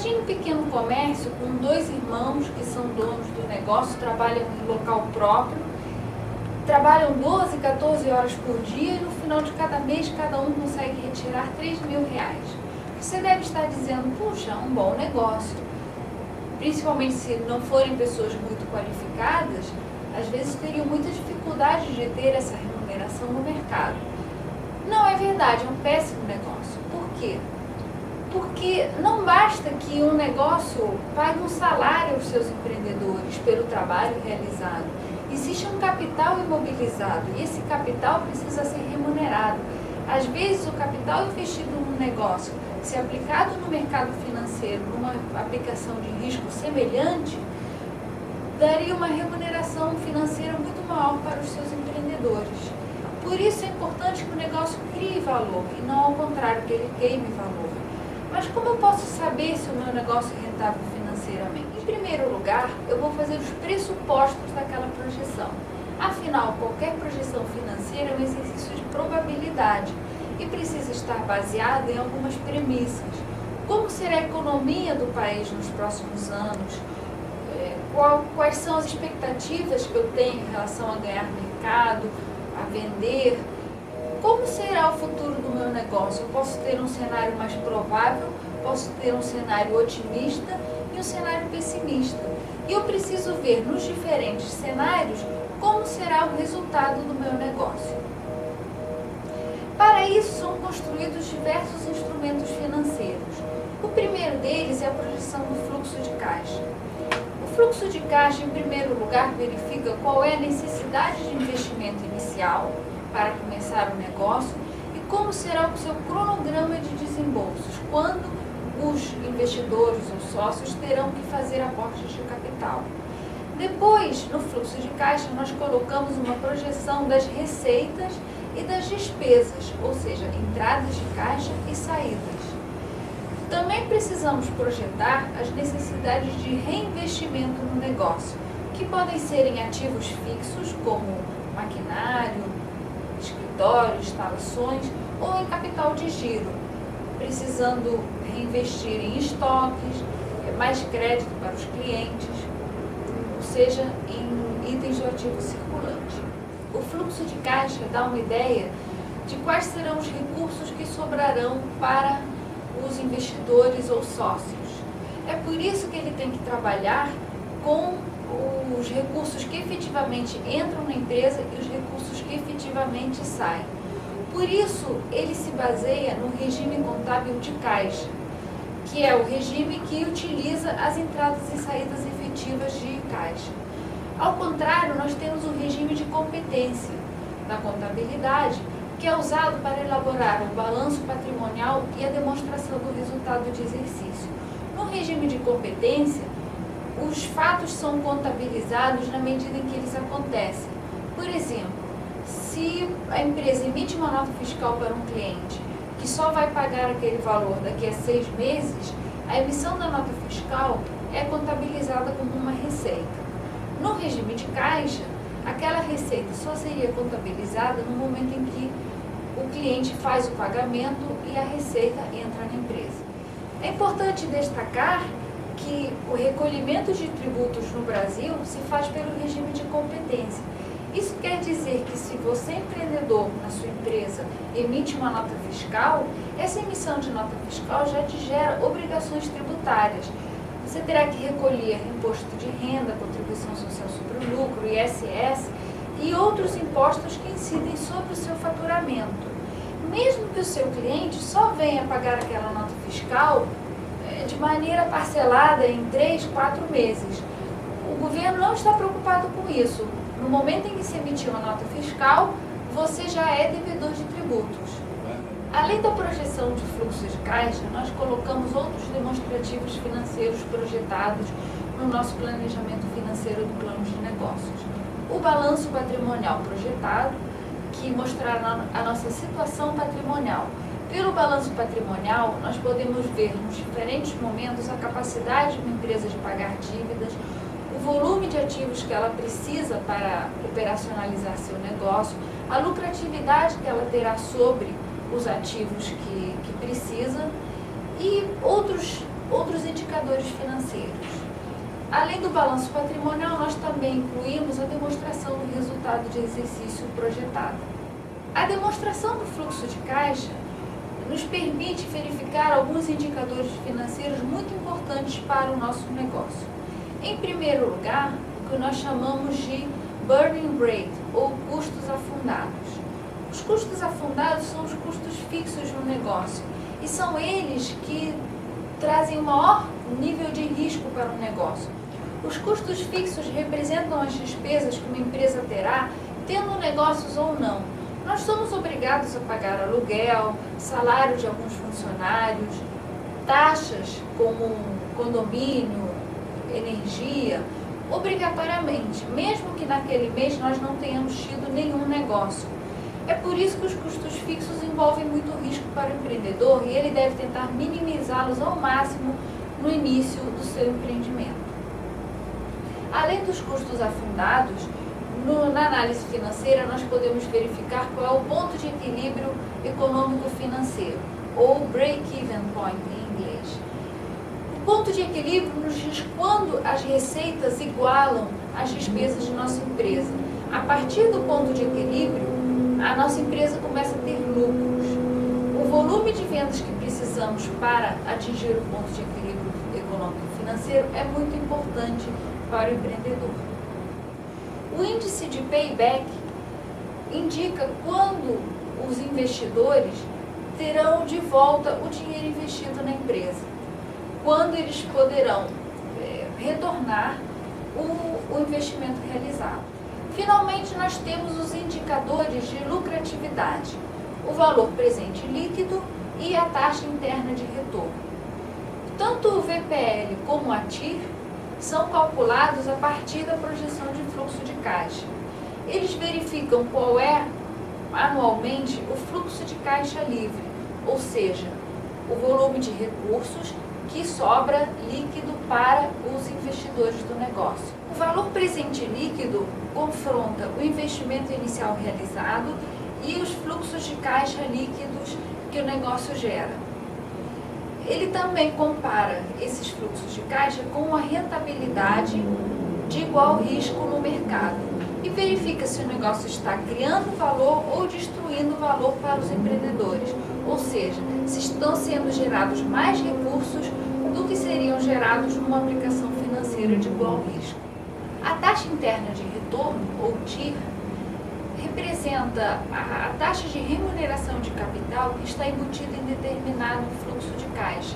Imagine um pequeno comércio com dois irmãos que são donos do negócio, trabalham em local próprio, trabalham 12, 14 horas por dia e no final de cada mês cada um consegue retirar R$3.000. Você deve estar dizendo, puxa, um bom negócio. Principalmente se não forem pessoas muito qualificadas, às vezes teriam muita dificuldade de ter essa remuneração no mercado. Não é verdade, é um péssimo negócio. Por quê? Porque não basta que um negócio pague um salário aos seus empreendedores pelo trabalho realizado. Existe um capital imobilizado e esse capital precisa ser remunerado. Às vezes o capital investido num negócio, se aplicado no mercado financeiro, numa aplicação de risco semelhante, daria uma remuneração financeira muito maior para os seus empreendedores. Por isso é importante que o negócio crie valor e não ao contrário, que ele queime valor. Mas como eu posso saber se o meu negócio é rentável financeiramente? Em primeiro lugar, eu vou fazer os pressupostos daquela projeção. Afinal, qualquer projeção financeira é um exercício de probabilidade e precisa estar baseada em algumas premissas. Como será a economia do país nos próximos anos? Quais são as expectativas que eu tenho em relação a ganhar mercado, a vender? Como será o futuro do meu negócio? Eu posso ter um cenário mais provável, posso ter um cenário otimista e um cenário pessimista. E eu preciso ver nos diferentes cenários como será o resultado do meu negócio. Para isso são construídos diversos instrumentos financeiros. O primeiro deles é a projeção do fluxo de caixa. O fluxo de caixa, em primeiro lugar, verifica qual é a necessidade de investimento inicial para começar o negócio e como será o seu cronograma de desembolsos, quando os investidores ou sócios terão que fazer aportes de capital. Depois, no fluxo de caixa, nós colocamos uma projeção das receitas e das despesas, ou seja, entradas de caixa e saídas. Também precisamos projetar as necessidades de reinvestimento no negócio, que podem ser em ativos fixos, como maquinário, escritório, instalações, ou em capital de giro, precisando reinvestir em estoques, mais crédito para os clientes, ou seja, em itens do ativo circulante. O fluxo de caixa dá uma ideia de quais serão os recursos que sobrarão para os investidores ou sócios. É por isso que ele tem que trabalhar com os recursos que efetivamente entram na empresa e os recursos que efetivamente saem. Por isso, ele se baseia no regime contábil de caixa, que é o regime que utiliza as entradas e saídas efetivas de caixa. Ao contrário, nós temos o regime de competência da contabilidade, que é usado para elaborar o balanço patrimonial e a demonstração do resultado de exercício. No regime de competência, os fatos são contabilizados na medida em que eles acontecem. Por exemplo, se a empresa emite uma nota fiscal para um cliente que só vai pagar aquele valor daqui a 6 meses, a emissão da nota fiscal é contabilizada como uma receita. No regime de caixa, aquela receita só seria contabilizada no momento em que o cliente faz o pagamento e a receita entra na empresa. É importante destacar que o recolhimento de tributos no Brasil se faz pelo regime de competência. Isso quer dizer que se você, empreendedor, na sua empresa, emite uma nota fiscal, essa emissão de nota fiscal já te gera obrigações tributárias. Você terá que recolher imposto de renda, contribuição social sobre o lucro, ISS e outros impostos que incidem sobre o seu faturamento. Mesmo que o seu cliente só venha pagar aquela nota fiscal de maneira parcelada em 3, 4 meses, o governo não está preocupado com isso. No momento em que se emitir uma nota fiscal, você já é devedor de tributos. Além da projeção de fluxo de caixa, nós colocamos outros demonstrativos financeiros projetados no nosso planejamento financeiro do plano de negócios. O balanço patrimonial projetado, que mostrará a nossa situação patrimonial. Pelo balanço patrimonial, nós podemos ver nos diferentes momentos a capacidade de uma empresa de pagar dívidas, o volume de ativos que ela precisa para operacionalizar seu negócio, a lucratividade que ela terá sobre os ativos que precisa e outros outros indicadores financeiros. Além do balanço patrimonial, nós também incluímos a demonstração do resultado de exercício projetado. A demonstração do fluxo de caixa nos permite verificar alguns indicadores financeiros muito importantes para o nosso negócio. Em primeiro lugar, o que nós chamamos de burning rate, ou custos afundados. Os custos afundados são os custos fixos no negócio e são eles que trazem o maior nível de risco para o negócio. Os custos fixos representam as despesas que uma empresa terá, tendo negócios ou não. Nós somos obrigados a pagar aluguel, salário de alguns funcionários, taxas como condomínio, energia, obrigatoriamente, mesmo que naquele mês nós não tenhamos tido nenhum negócio. É por isso que os custos fixos envolvem muito risco para o empreendedor e ele deve tentar minimizá-los ao máximo no início do seu empreendimento. Além dos custos afundados, na análise financeira nós podemos verificar qual é o ponto de equilíbrio econômico-financeiro, ou break-even point em inglês. O ponto de equilíbrio nos diz quando as receitas igualam as despesas de nossa empresa. A partir do ponto de equilíbrio, a nossa empresa começa a ter lucros. O volume de vendas que precisamos para atingir o ponto de equilíbrio econômico-financeiro é muito importante para o empreendedor. O índice de payback indica quando os investidores terão de volta o dinheiro investido na empresa, quando eles poderão retornar o investimento realizado. Finalmente, nós temos os indicadores de lucratividade, o valor presente líquido e a taxa interna de retorno. Tanto o VPL como a TIR são calculados a partir da projeção de fluxo de caixa. Eles verificam qual é, anualmente, o fluxo de caixa livre, ou seja, o volume de recursos que sobra líquido para os investidores do negócio. O valor presente líquido confronta o investimento inicial realizado e os fluxos de caixa líquidos que o negócio gera. Ele também compara esses fluxos de caixa com a rentabilidade de igual risco no mercado e verifica se o negócio está criando valor ou destruindo valor para os empreendedores, ou seja, se estão sendo gerados mais recursos do que seriam gerados numa aplicação financeira de igual risco. A taxa interna de retorno, ou TIR, representa a taxa de remuneração de capital que está embutida em determinado fluxo de caixa.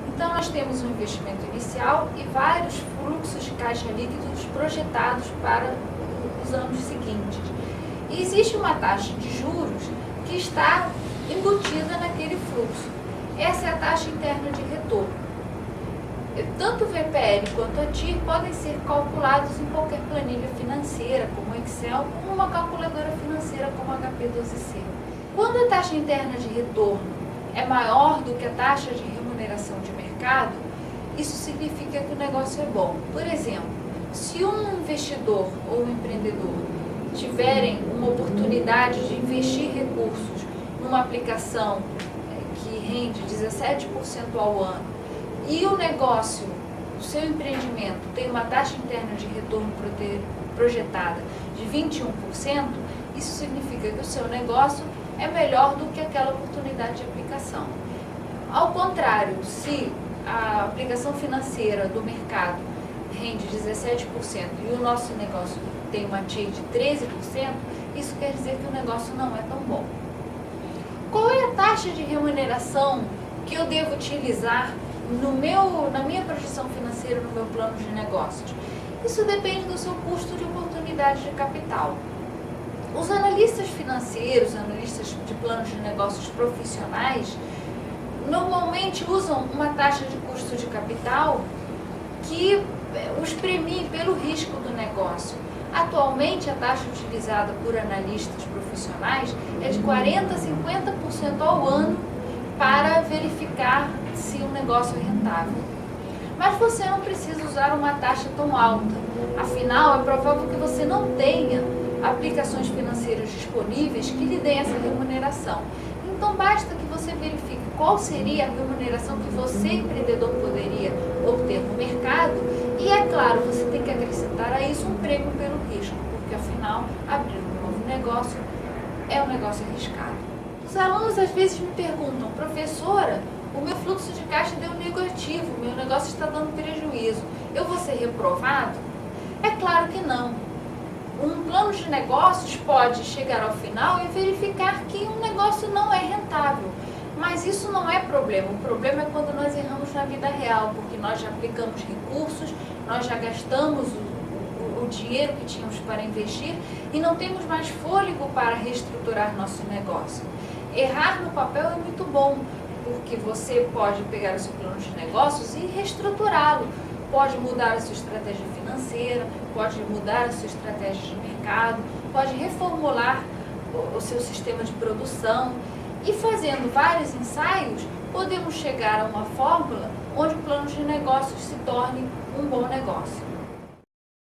Então, nós temos um investimento inicial e vários fluxos de caixa líquidos projetados para os anos seguintes. E existe uma taxa de juros que está embutida naquele fluxo. Essa é a taxa interna de retorno. Tanto o VPL quanto a TIR podem ser calculados em qualquer planilha financeira, como Excel, ou uma calculadora financeira como HP12C. Quando a taxa interna de retorno é maior do que a taxa de remuneração de mercado, isso significa que o negócio é bom. Por exemplo, se um investidor ou um empreendedor tiverem uma oportunidade de investir recursos numa aplicação que rende 17% ao ano, e o negócio, o seu empreendimento, tem uma taxa interna de retorno projetada de 21%, isso significa que o seu negócio é melhor do que aquela oportunidade de aplicação. Ao contrário, se a aplicação financeira do mercado rende 17% e o nosso negócio tem uma TIR de 13%, isso quer dizer que o negócio não é tão bom. Qual é a taxa de remuneração que eu devo utilizar na minha projeção financeira, no meu plano de negócios? Isso depende do seu custo de oportunidade de capital. Os analistas financeiros, analistas de planos de negócios profissionais, normalmente usam uma taxa de custo de capital que os premie pelo risco do negócio. Atualmente, a taxa utilizada por analistas profissionais é de 40% a 50% ao ano para verificar se o negócio é rentável. Mas você não precisa usar uma taxa tão alta. Afinal, é provável que você não tenha aplicações financeiras disponíveis que lhe deem essa remuneração. Então, basta que você verifique qual seria a remuneração que você, empreendedor, poderia obter no mercado. E, é claro, você tem que acrescentar a isso um prêmio pelo risco, porque, afinal, abrir um novo negócio é um negócio arriscado. Os alunos, às vezes, me perguntam: professora, o meu fluxo de caixa deu negativo, meu negócio está dando prejuízo, eu vou ser reprovado? É claro que não. Um plano de negócios pode chegar ao final e verificar que um negócio não é rentável. Mas isso não é problema. O problema é quando nós erramos na vida real, porque nós já aplicamos recursos, nós já gastamos o dinheiro que tínhamos para investir e não temos mais fôlego para reestruturar nosso negócio. Errar no papel é muito bom, porque você pode pegar o seu plano de negócios e reestruturá-lo. Pode mudar a sua estratégia financeira, pode mudar a sua estratégia de mercado, pode reformular o seu sistema de produção. E fazendo vários ensaios, podemos chegar a uma fórmula onde o plano de negócios se torne um bom negócio.